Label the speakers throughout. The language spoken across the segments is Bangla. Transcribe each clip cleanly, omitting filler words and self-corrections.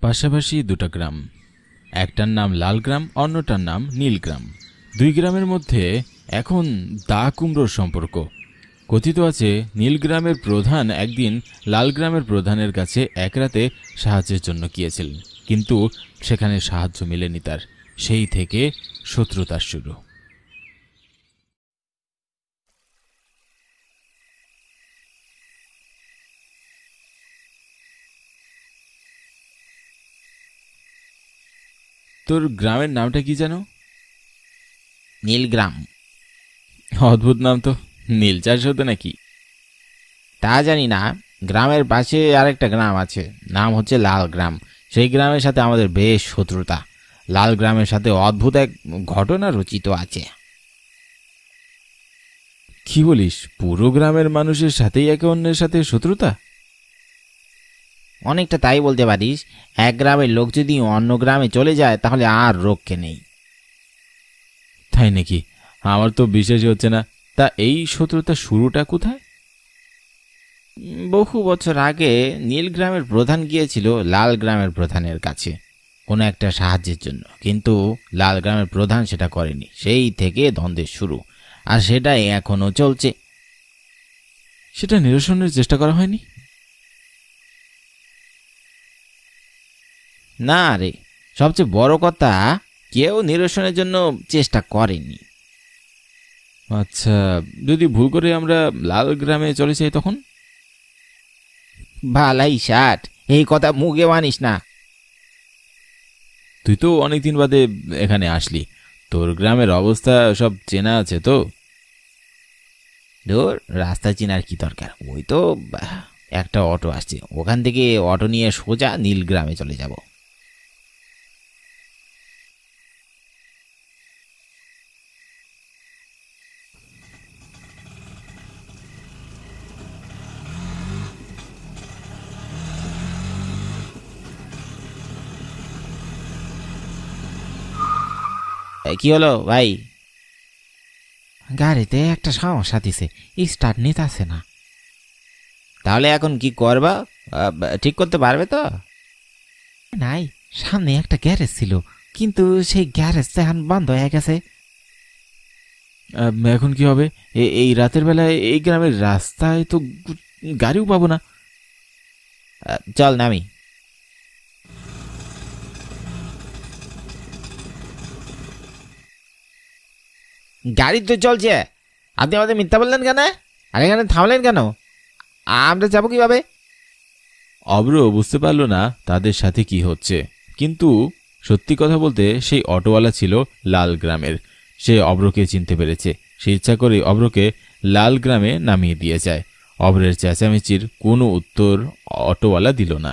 Speaker 1: পাশাপাশি দুটো গ্রাম, একটার নাম লালগ্রাম, অন্যটার নাম নীলগ্রাম। দুই গ্রামের মধ্যে এখন দা কুমড়োর সম্পর্ক। কথিত আছে নীলগ্রামের প্রধান একদিন লালগ্রামের প্রধানের কাছে এক রাতে সাহায্যের জন্য গিয়েছিলেন, কিন্তু সেখানে সাহায্য মেলেনি তার। সেই থেকে শত্রুতার শুরু। তোর গ্রামের নামটা কি জানো?
Speaker 2: নীলগ্রাম।
Speaker 1: অদ্ভুত নাম তো। নীল চাষ হতো নাকি?
Speaker 2: তা জানি না, গ্রামের পাশে আরেকটা গ্রাম আছে, নাম হচ্ছে লাল গ্রাম। সেই গ্রামের সাথে আমাদের বেশ শত্রুতা। লাল গ্রামের সাথে অদ্ভুত এক ঘটনা রচিত আছে।
Speaker 1: কি বলিস, পুরো গ্রামের মানুষের সাথেই একে অন্যের সাথে শত্রুতা?
Speaker 2: অনেকটা তাই বলতে পারিস। এক গ্রামের লোক যদি অন্য গ্রামে চলে যায় তাহলে আর রক্ষে নেই।
Speaker 1: তাই নাকি? আমার তো বিশ্বাসই হচ্ছে না। তা এই শত্রুতার শুরুটা কোথায়?
Speaker 2: বহু বছর আগে নীলগ্রামের প্রধান গিয়েছিল লাল গ্রামের প্রধানের কাছে কোনো একটা সাহায্যের জন্য, কিন্তু লাল গ্রামের প্রধান সেটা করেনি। সেই থেকে দ্বন্দ্বের শুরু, আর সেটাই এখনো চলছে।
Speaker 1: সেটা নিরসনের চেষ্টা করা হয়নি?
Speaker 2: না রে, সবচেয়ে বড় কথা, কেউ নিরসনের জন্য চেষ্টা করেনি।
Speaker 1: আচ্ছা, যদি ভুল করে আমরা লাল গ্রামে চলে যাই তখন?
Speaker 2: ভালাই ষাট, এই কথা মুখে মানিস না।
Speaker 1: তুই তো অনেকদিন বাদে এখানে আসলি, তোর গ্রামের অবস্থা সব চেনা আছে তো?
Speaker 2: ধর, রাস্তা চেনার কি দরকার? ওই তো একটা অটো আসছে, ওখান থেকে অটো নিয়ে সোজা নীলগ্রামে চলে যাব। কি হলো ভাই? গাড়িতে একটা সমস্যা দিছে, স্টার্ট নিতেছে না। তাহলে এখন কি করবা? ঠিক করতে পারবে তো? নাই, সামনে একটা গ্যারেজ ছিল, কিন্তু সেই গ্যারেজ এখন বন্ধ হয়ে গেছে।
Speaker 1: এখন কি হবে? এই রাতের বেলায় এই গ্রামের রাস্তায় তো গাড়িও পাবো না।
Speaker 2: চল নামি। গাড়ি তো চলছে, আপনি আমাদের মিথ্যা বললেন কেন? আর এখানে থামলেন কেন? আমরা যাবো কিভাবে?
Speaker 1: অব্র বুঝতে পারল না তাদের সাথে কি হচ্ছে, কিন্তু সত্যি কথা বলতে সেই অটোওয়ালা ছিল লাল গ্রামের। সে অব্রকে চিনতে পেরেছে। সে ইচ্ছা করে অব্রকে লাল গ্রামে নামিয়ে দিয়ে যায়। অব্রের চেঁচামেচির কোনো উত্তর অটোওয়ালা দিল না।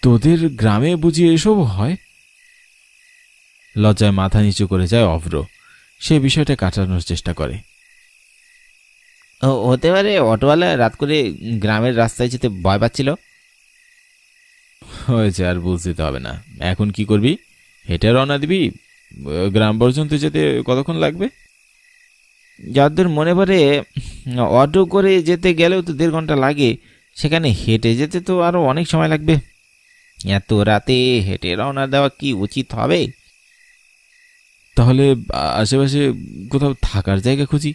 Speaker 1: তোদের গ্রামে বুঝি এসব হয়? লজ্জায় মাথা নিচু করে যায় অব্র। সে বিষয়টা কাটানোর চেষ্টা করে।
Speaker 2: হতে পারে অটোওয়ালা রাত করে গ্রামের রাস্তায় যেতে ভয় পাচ্ছিল।
Speaker 1: হয়েছে, আর বুঝতে হবে না। এখন কি করবি? হেঁটে রওনা দিবি? গ্রাম পর্যন্ত যেতে কতক্ষণ লাগবে?
Speaker 2: যতদূর মনে পড়ে, অটো করে যেতে গেলেও তো 1.5 ঘন্টা লাগে। সেখানে হেঁটে যেতে তো আরো অনেক সময় লাগবে। এত রাতে হেঁটে রওনা দেওয়া কি উচিত হবে?
Speaker 1: তাহলে আশেপাশে কোথাও থাকার জায়গা খুঁজি।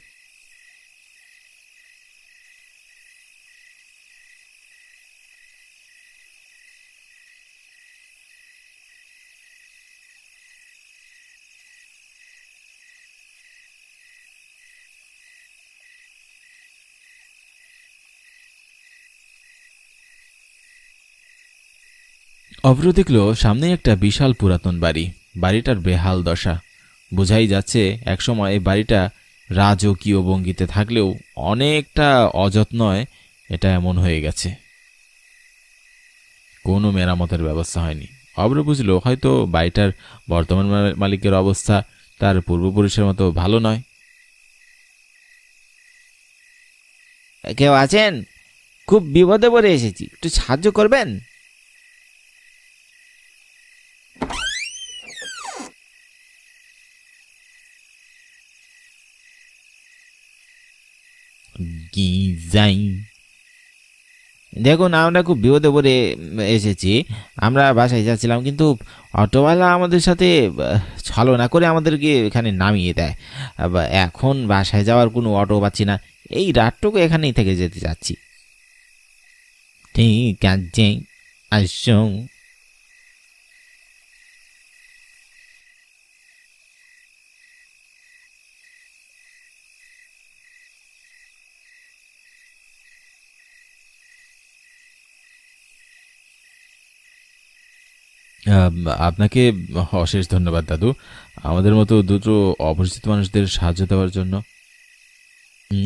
Speaker 1: অভ্র দেখল সামনে একটা বিশাল পুরাতন বাড়ি। বাড়িটার বেহাল দশা। বোঝাই যাচ্ছে একসময় এই বাড়িটা রাজকীয় ভঙ্গিতে থাকলেও অনেকটা অযত্নয় এটা এমন হয়ে গেছে। কোনো মেরামতের ব্যবস্থা হয়নি। অভ্র বুঝল হয়তো বাড়িটার বর্তমান মালিকের অবস্থা তার পূর্বপুরুষের মতো ভালো নয়।
Speaker 2: কেউ আছেন? খুব বিপদে পড়ে এসেছি, একটু সাহায্য করবেন?
Speaker 1: কি যাই?
Speaker 2: দেখুন, আমরা খুব বিপদে পড়ে এসেছি। আমরা বাসায় যাচ্ছিলাম, কিন্তু অটোওয়ালা আমাদের সাথে ছলনা করে আমাদেরকে এখানে নামিয়ে দেয়। এখন বাসায় যাওয়ার কোনো অটো পাচ্ছি না, এই রাতটুকু এখানেই থেকে যেতে চাচ্ছি। ঠিক আছে, আসুন।
Speaker 1: আহ, আপনাকে অশেষ ধন্যবাদ দাদু, আমাদের মতো দুটো অপরিচিত মানুষদের সাহায্য দেওয়ার জন্য।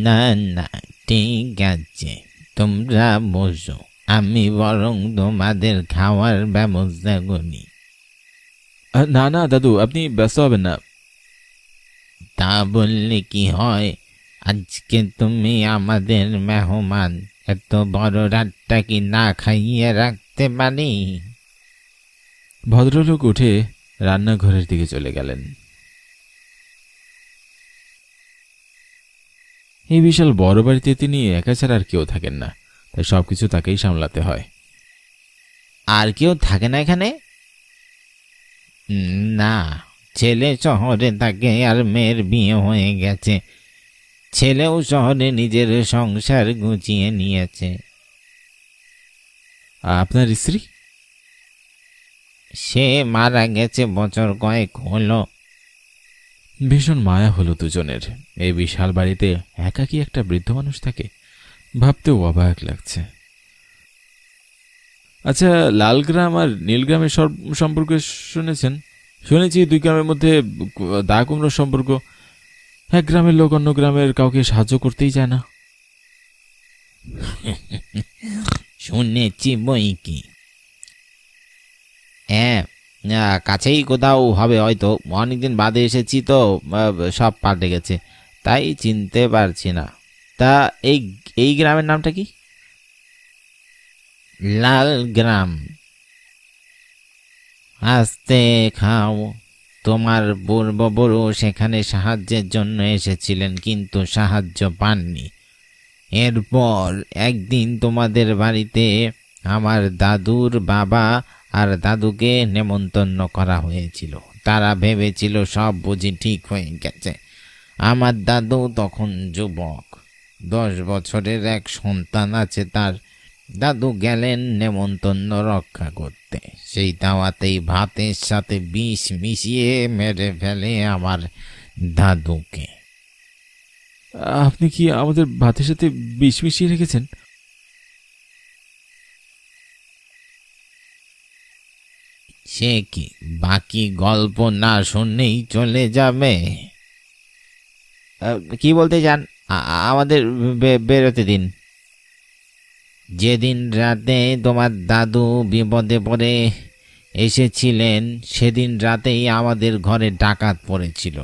Speaker 2: না না, ঠিক আছে, তোমরা বসো, আমি বরং তোমাদের খাওয়ার ব্যবস্থা করি।
Speaker 1: না না দাদু, আপনি ব্যস্ত হবেন না।
Speaker 2: তা বললে কি হয়? আজকে তুমি আমাদের মেহমান, এত বড় রাতটা কি না খাইয়ে রাখতে পারি?
Speaker 1: ভদ্রলোক উঠে রান্নাঘরের দিকে চলে গেলেন। এই বিশাল বড় বাড়িতে তিনি একা ছাড়া আর কেউ থাকেন না, তাই সবকিছু তাকেই সামলাতে হয়।
Speaker 2: আর কেউ থাকে না এখানে? না, ছেলে শহরে থাকে আর মেয়ের বিয়ে হয়ে গেছে। ছেলেও শহরে নিজের সংসার গুছিয়ে নিয়েছে।
Speaker 1: আপনার স্ত্রী?
Speaker 2: সে মারা গেছে বছর কয়েক হলো।
Speaker 1: ভীষণ মায়া হলো দুজনের। এই বিশাল বাড়িতে একাকী একটা বৃদ্ধ মানুষ থাকে, ভাবতেও অবাক লাগছে। আচ্ছা, লালগ্রাম আর নীলগ্রামের সম্পর্কে শুনেছেন? শুনেছি দুই গ্রামের মধ্যে দা কুমড়োর সম্পর্ক। এক গ্রামের লোক অন্য গ্রামের কাউকে সাহায্য করতেই চায় না।
Speaker 2: শুনেছি বই কি। হ্যাঁ, কাছেই কোথাও হবে হয়তো, অনেকদিন বাদে এসেছি তো, সব পাল্টে গেছে, তাই চিনতে পারছি না। তা এই এই গ্রামের নামটা কি? লাল গ্রাম। আস্তে খাও। তোমার পূর্বপুরুষ সেখানে সাহায্যের জন্য এসেছিলেন, কিন্তু সাহায্য পাননি। এরপর একদিন তোমাদের বাড়িতে আমার দাদুর বাবা আর দাদুকে নেমন্তন্ন করা হয়েছিল। তারা ভেবেছিল সব বুঝি ঠিক হয়ে গেছে। আমার দাদু তখন যুবক, 10 বছরের এক সন্তান আছে তার। দাদু গেলেন নেমন্তন্ন রক্ষা করতে, সেই দাওয়াতেই ভাতের সাথে বিষ মিশিয়ে মেরে ফেলে আমার দাদুকে।
Speaker 1: আপনি কি আমাদের ভাতের সাথে বিষ মিশিয়ে রেখেছেন?
Speaker 2: সে কি, বাকি গল্প না শুনলেই চলে যাবে? কি বলতে চান? আমাদের বেরোতে দিন। যেদিন রাতে তোমার দাদু বিপদে পড়ে এসেছিলেন, সেদিন রাতেই আমাদের ঘরে ডাকাত পড়েছিল।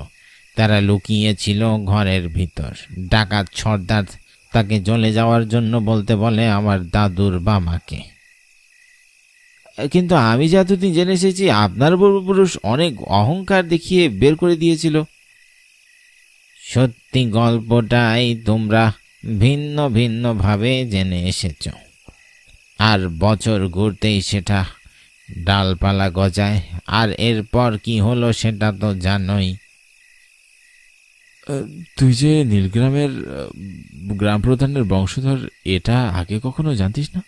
Speaker 2: তারা লুকিয়েছিল ঘরের ভিতর। ডাকাত সর্দার তাকে চলে যাওয়ার জন্য বলতে বলে আমার দাদুর বাবাকে। কিন্তু আমি যতদিন জেনে এসেছি, আপনার পূর্বপুরুষ অনেক অহংকার দেখিয়ে বের করে দিয়েছিল। সত্যি গল্পটাই তোমরা ভিন্ন ভিন্ন ভাবে জেনে এসেছ, আর বছর ঘুরতেই সেটা ডালপালা গজায়। আর এরপর কি হলো সেটা তো জানোই।
Speaker 1: তুই যে নীলগ্রামের গ্রাম প্রধানের বংশধর, এটা আগে কখনো জানতিস না?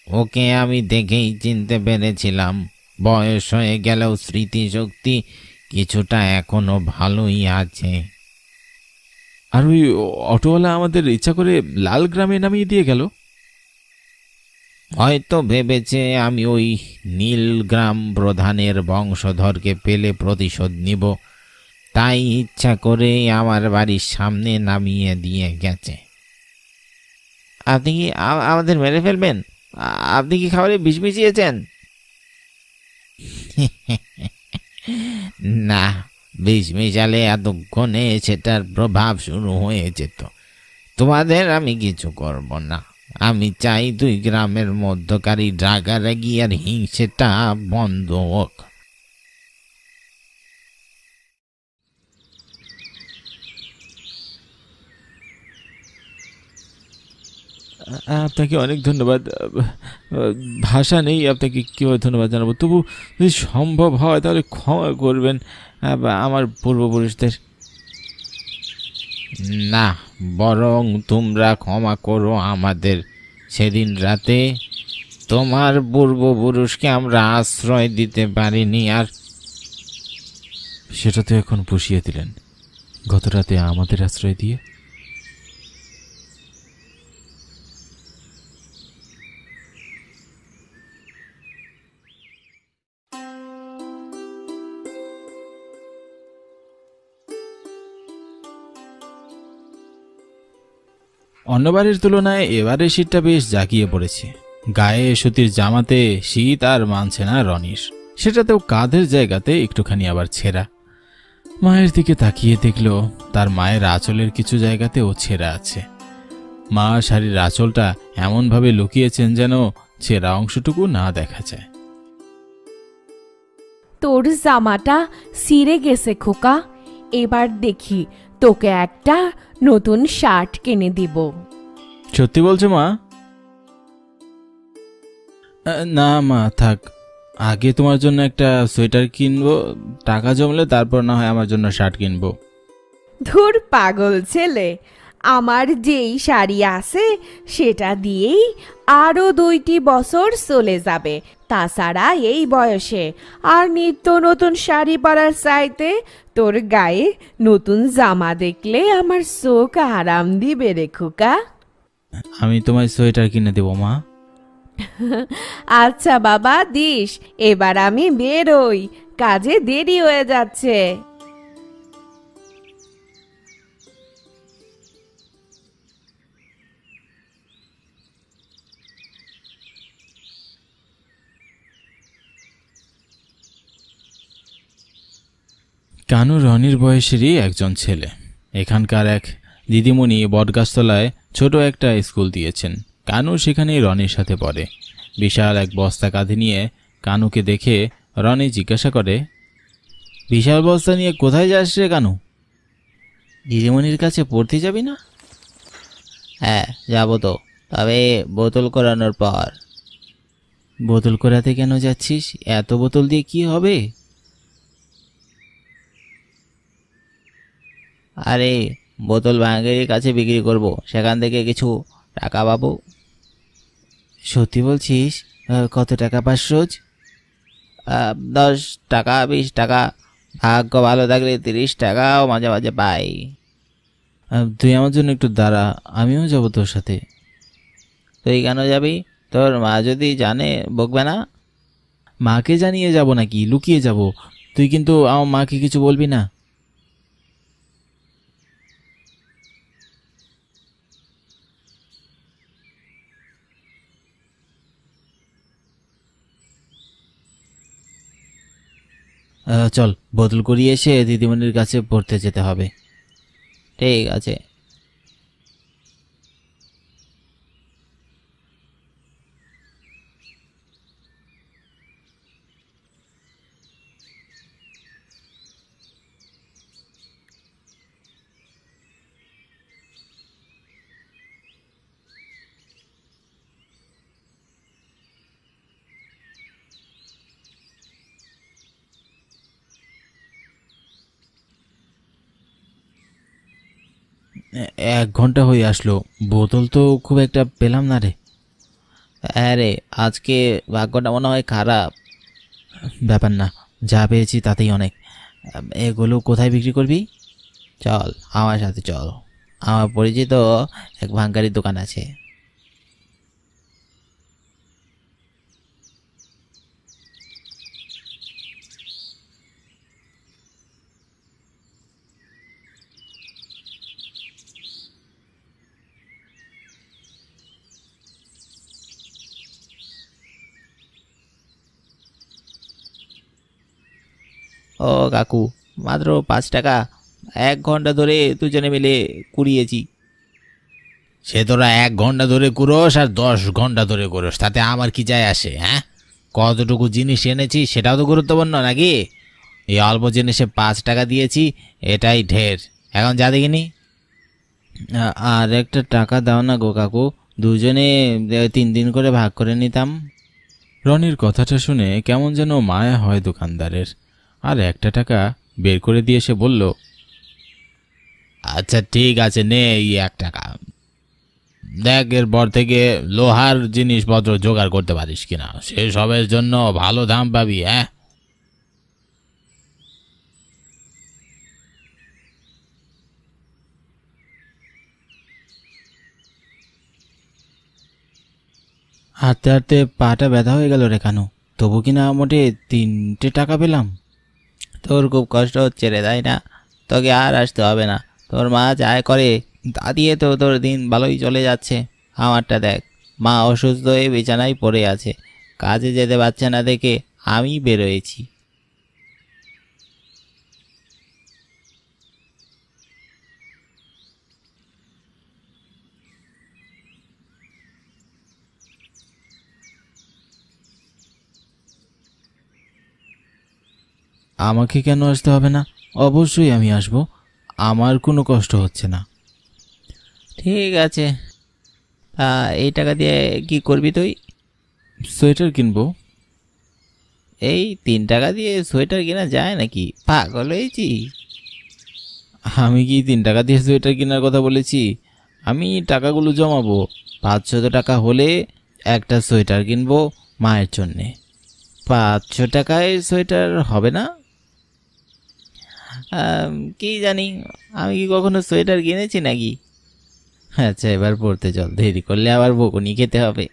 Speaker 2: ওকে আমি দেখেই চিনতে পেরেছিলাম। বয়স হয়ে গেলেও স্মৃতিশক্তি কিছুটা এখনো ভালোই আছে।
Speaker 1: আর ওই অটোওয়ালা আমাদের ইচ্ছা করে লাল গ্রামে নামিয়ে দিয়ে গেল।
Speaker 2: হয়তো ভেবেছে আমি ওই নীলগ্রাম প্রধানের বংশধরকে পেলে প্রতিশোধ নিব, তাই ইচ্ছা করে আমার বাড়ির সামনে নামিয়ে দিয়ে গেছে। আপনি কি আমাদের মেরে ফেলবেন? আপনি কি খাবারে বিষ মিশিয়েছেন? না, বিষ মিশালে এতক্ষণে সেটার প্রভাব শুরু হয়ে যেত। তোমাদের আমি কিছু করব না। আমি চাই দুই গ্রামের মধ্যকারী রাগারাগি আর হিংসেটা বন্ধ হোক।
Speaker 1: আপনাকে অনেক ধন্যবাদ। ভাষা নেই আপনাকে কীভাবে ধন্যবাদ জানাবো। তবু যদি সম্ভব হয় তাহলে ক্ষমা করবেন আমার পূর্বপুরুষদের।
Speaker 2: না, বরং তোমরা ক্ষমা করো আমাদের। সেদিন রাতে তোমার পূর্বপুরুষকে আমরা আশ্রয় দিতে পারিনি। আর
Speaker 1: সেটা তো এখন পুষিয়ে দিলেন, গত রাতে আমাদের আশ্রয় দিয়ে। অন্যবারের তুলনায় এবারে শীতটা বেশ জাঁকিয়ে পড়েছে। গায়ে সুতির জামাতে শীত আর মানছে না রনির, সেটাতেও কাঁধের জায়গাতে একটুখানি আবার ছেঁড়া। মায়ের দিকে তাকিয়ে দেখল তার মায়ের আঁচলের কিছু জায়গাতেও ছেঁড়া আছে। মা শাড়ির আঁচলটা এমনভাবে লুকিয়েছেন যেন ছেঁড়া অংশটুকু না দেখা যায়।
Speaker 3: তোর জামাটা ছিঁড়ে গেছে খোকা, এবার দেখি তোকে একটা নতুন শার্ট কিনে দিব।
Speaker 1: সত্যি বলছো মা? না মা, থাক, আগে তোমার জন্য একটা সোয়েটার কিনবো, টাকা জমলে তারপর না হয় আমার জন্য শার্ট কিনবো।
Speaker 3: ধুর পাগল ছেলে, আমার যেই শাড়ি আছে সেটা দিয়েই আরো 2টি বছর চলে যাবে। তাছাড়া এই বয়সে আর নিত্য নতুন শাড়ি পরার চাইতে তোর গায়ে নতুন জামা দেখলে আমার চোখ আরাম দিবে রে খোকা।
Speaker 1: আমি তোমায় সোয়েটার কিনে দেবো মা।
Speaker 3: আচ্ছা বাবা, দিস। এবার আমি বেরোই, কাজে দেরি হয়ে যাচ্ছে।
Speaker 1: কানু রনির বয়সেরই একজন ছেলে। এখানকার এক দিদিমণি বটগাছতলায় ছোট একটা স্কুল দিয়েছেন। কানু সেখানেই রনির সাথে পড়ে। বিশাল এক বস্তা কাঁধে নিয়ে কানুকে দেখে রনি জিজ্ঞাসা করে, বিশাল বস্তা নিয়ে কোথায় যাস রে কানু?
Speaker 2: দিদিমণির কাছে পড়তে যাবি না? হ্যাঁ, যাবো তো, তবে বোতল করানোর পর।
Speaker 1: বোতল করাতে কেন যাচ্ছিস? এত বোতল দিয়ে কি হবে?
Speaker 2: আরে, বোতল ভাঙারির কাছে বিক্রি করব, সেখান থেকে কিছু টাকা পাবো।
Speaker 1: সত্যি বলছিস? কত টাকা পাস রোজ?
Speaker 2: 10 টাকা, 20 টাকা, ভাগ্য ভালো থাকলে 30 টাকাও মাঝে মাঝে পাই।
Speaker 1: তুই আমার জন্য একটু দাঁড়া, আমিও যাবো তোর সাথে।
Speaker 2: তুই কেন যাবি? তোর মা যদি জানে বকবে না?
Speaker 1: মাকে জানিয়ে যাব নাকি লুকিয়ে যাব? তুই কিন্তু আমার মাকে কিছু বলবি না। চল, বোতল করিয়ে এসে দিদিমণির কাছে পড়তে যেতে হবে।
Speaker 2: ঠিক আছে।
Speaker 1: এক ঘন্টা হয়ে আসলো, বোতল তো খুব একটা পেলাম না রে।
Speaker 2: হ্যাঁ রে, আজকে ভাগ্যটা মনে হয় খারাপ।
Speaker 1: ব্যাপার না, যা পেয়েছি তাতেই অনেক। এগুলো কোথায় বিক্রি করবি?
Speaker 2: চল আমার সাথে চল, আমার পরিচিত এক ভাঙ্গারির দোকান আছে। ও কাকু, মাত্র 5 টাকা, 1 ঘন্টা ধরে দুজনে মিলে কুড়িয়েছি।
Speaker 4: সে তোরা 1 ঘন্টা ধরে কুড়োস আর 10 ঘন্টা ধরে কুড়োস, তাতে আমার কি যায় আসে? হ্যাঁ, কতটুকু জিনিস এনেছি সেটাও তো গুরুত্বপূর্ণ নাকি? এই অল্প জিনিসে 5 টাকা দিয়েছি, এটাই ঢের। এখন যা দেখিনি।
Speaker 1: আর একটা টাকা দাও না গো কাকু,
Speaker 2: দুজনে 3 দিন করে ভাগ করে নিতাম।
Speaker 1: রনির কথাটা শুনে কেমন যেন মায়া হয় দোকানদারের, আর একটা টাকা বের করে দিয়ে সে বলল,
Speaker 4: আচ্ছা ঠিক আছে, নে এই 1 টাকা। দেখ এরপর থেকে লোহার জিনিসপত্র জোগাড় করতে পারিস কিনা, সেসবের জন্য ভালো দাম পাবি। হ্যাঁ,
Speaker 2: হাঁটতে হাঁটতে পাটা ব্যথা হয়ে গেল রে কানু, তবু কিনা মোটে 3 টাকা পেলাম। তোর খুব কষ্ট হচ্ছে রে, তাই না? তোকে আর আসতে হবে না, তোর মা যা করে তা দিয়ে তো তোর দিন ভালোই চলে যাচ্ছে। আমারটা দেখ, মা অসুস্থ হয়ে বিছানায় পড়ে আছে, কাজে যেতে পারছে না দেখে আমি বেরোয়েছি।
Speaker 1: আমাকে কেন আসতে হবে না? অবশ্যই আমি আসব, আমার কোনো কষ্ট হচ্ছে না।
Speaker 2: ঠিক আছে, তা এই টাকা দিয়ে কি করবি তুই?
Speaker 1: সোয়েটার কিনবো।
Speaker 2: এই 3 টাকা দিয়ে সোয়েটার কেনা যায় নাকি? পাগল হয়েছি?
Speaker 1: আমি কি 3 টাকা দিয়ে সোয়েটার কেনার কথা বলেছি? আমি টাকাগুলো জমাবো, 500 টাকা হলে একটা সোয়েটার কিনবো মায়ের জন্যে।
Speaker 2: 500 টাকায় সোয়েটার হবে না? কি জানি, আমি কি কখনো সোয়েটার কিনেছি নাকি? আচ্ছা, এবার পড়তে চল, দেরি করলে আবার বকুনি খেতে হবে।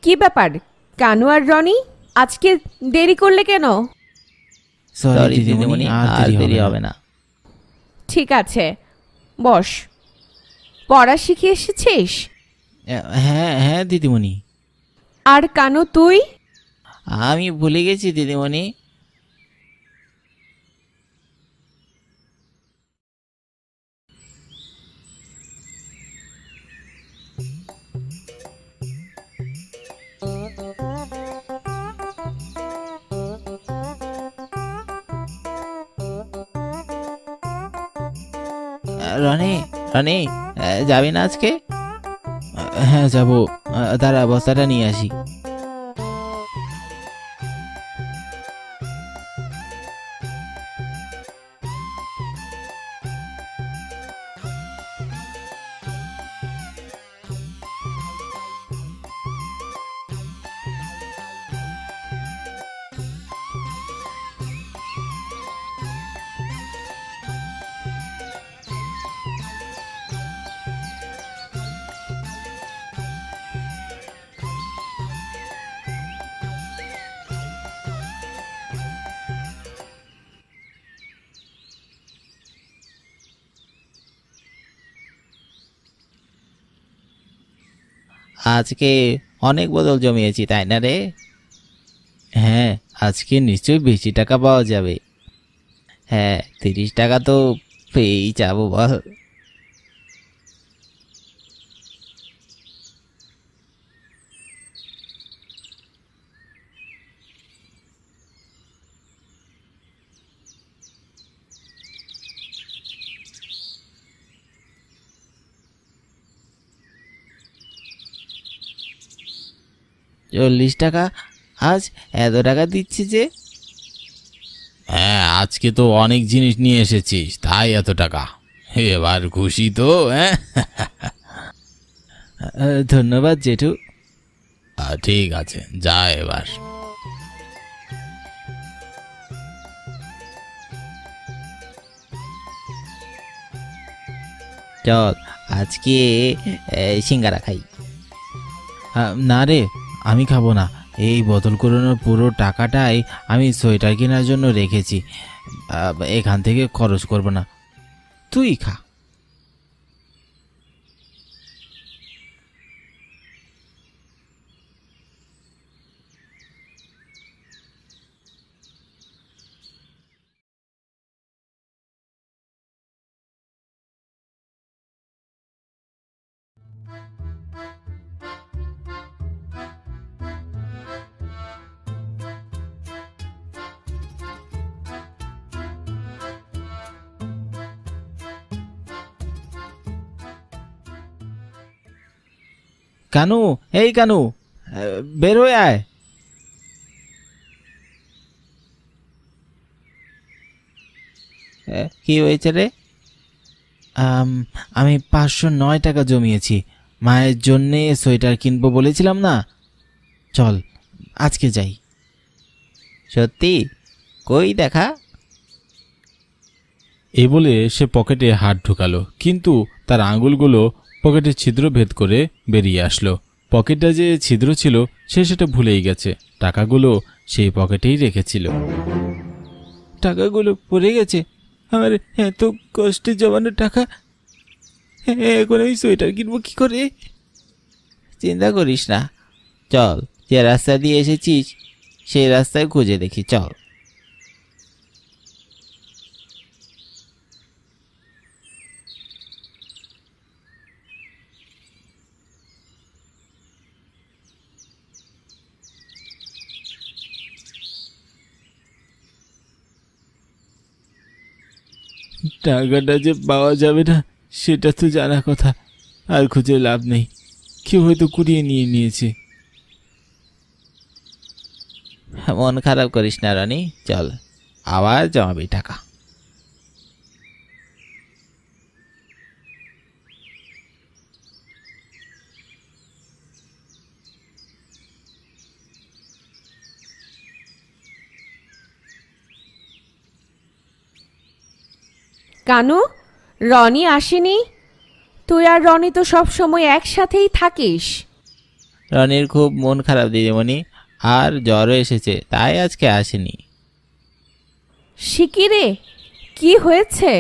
Speaker 3: কি ব্যাপার কানু আর রনি, আজকে দেরি করলে কেন?
Speaker 2: সরি দিদিমণি, আর দেরি হবে না।
Speaker 3: ঠিক আছে, বস। পড়া শিখে এসেছিস?
Speaker 2: হ্যাঁ হ্যাঁ দিদিমণি,
Speaker 3: আর কানু তুই?
Speaker 2: আমি ভুলে গেছি দিদিমণি। রনি, রনি, যাবি না আজকে?
Speaker 1: হ্যাঁ যাব।
Speaker 2: দাঁড়া, বস্তাটা নিয়ে আসি। আজকে অনেক বদল জমিয়েছি, তাই না রে?
Speaker 1: হ্যাঁ, আজকে নিশ্চয়ই বেশি টাকা পাওয়া যাবে।
Speaker 2: হ্যাঁ, 30 টাকা তো পেয়েই যাবো বল। $40? আজ এত টাকা দিচ্ছি যে?
Speaker 4: হ্যাঁ, আজকে তো অনেক জিনিস নিয়ে এসেছিস, তাই এত টাকা। এবার খুশি তো? হ্যাঁ,
Speaker 1: ধন্যবাদ জেঠু।
Speaker 4: ঠিক আছে, যা এবার।
Speaker 2: চল আজকে সিঙ্গারা খাই।
Speaker 1: না রে, আমি খাবো না। এই বদল করানোর পুরো টাকাটাই আমি সোয়েটার কেনার জন্য রেখেছি, এখান থেকে খরচ করব না। তুই খা।
Speaker 2: কানু, এই কানু, বের হয়ে আয়। কি হয়েছে রে? আমি 509 টাকা জমিয়েছি, মায়ের জন্যে সোয়েটার কিনবো বলেছিলাম না, চল আজকে যাই। সত্যি? কই দেখা।
Speaker 1: এই বলে সে পকেটে হাত ঢুকালো, কিন্তু তার আঙুলগুলো পকেটের ছিদ্র ভেদ করে বেরিয়ে আসলো। পকেটটা যে ছিদ্র ছিল সে সেটা ভুলেই গেছে, টাকাগুলো সেই পকেটেই রেখেছিল।
Speaker 2: টাকাগুলো পড়ে গেছে, আমার এত কষ্টে জমানো টাকা, এখন আমি সোয়েটার কিনবো কি করে? চিন্তা করিস না, চল যে রাস্তা দিয়ে এসেছিস সেই রাস্তায় খুঁজে দেখি, চল।
Speaker 1: টাকাটা যে পাওয়া যাবে না সেটা তো জানা কথা, আর খুঁজে লাভ নেই, কেউ হয়তো কুড়িয়ে নিয়েছে।
Speaker 2: মন খারাপ করিস না রানী, চল আবার জমাবি টাকা।
Speaker 3: কানু, রনি আসেনি? তুই আর রনি তো সব সময় একসাথেই থাকিস।
Speaker 2: রনির খুব মন খারাপ দিদিমণি, আর জ্বরও এসেছে, তাই আজকে আসেনি।
Speaker 3: শিকিরে, কি হয়েছে?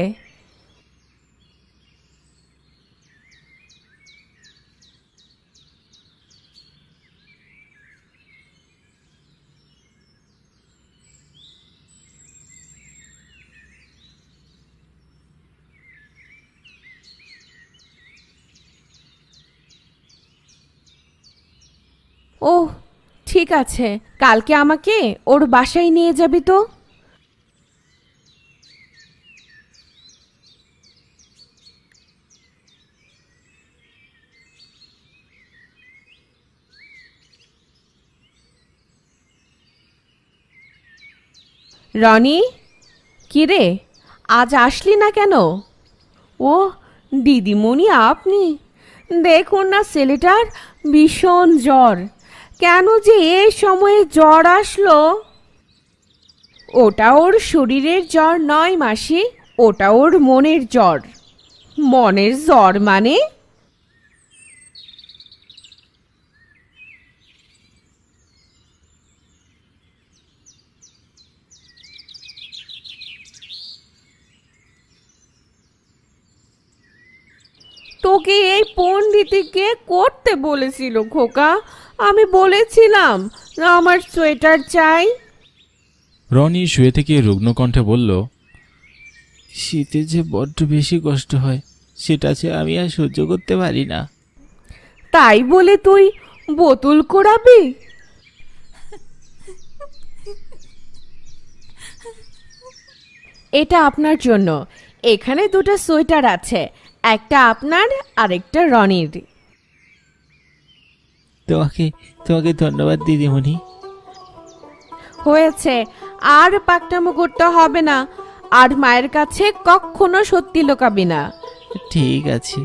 Speaker 3: ওহ, ঠিক আছে, কালকে আমাকে ওর বাসায় নিয়ে যাবি তো। রনি, কিরে, আজ আসলি না কেন? ও দিদিমণি, আপনি দেখুন না ছেলেটার ভীষণ জ্বর, কেন যে এই সময়ে জ্বর আসলো? ওটা ওর শরীরের জ্বর নয় মাসি, ওটা ওর মনের জ্বর। মনের জ্বর মানে? তোকে এই পণ্ডিতি কে করতে বলেছিল খোকা? আমি বলেছিলাম আমার সোয়েটার চাই।
Speaker 1: রনি শুয়ে থেকে রুগ্ন কণ্ঠে বলল, শীতে যে বড্ড বেশি কষ্ট হয়, সেটা যে আমি আর সহ্য করতে পারি না।
Speaker 3: তাই বলে তুই বোতল করাবি? এটা আপনার জন্য, এখানে দুটো সোয়েটার আছে, একটা আপনার আর একটা রনির।
Speaker 2: তোমাকে তোমাকে ধন্যবাদ দিদিমণি।
Speaker 3: হয়েছে, আর পাকনামো করতে হবে না, আর মায়ের কাছে কখনো সত্যি লুকাবি না।
Speaker 2: ঠিক আছে।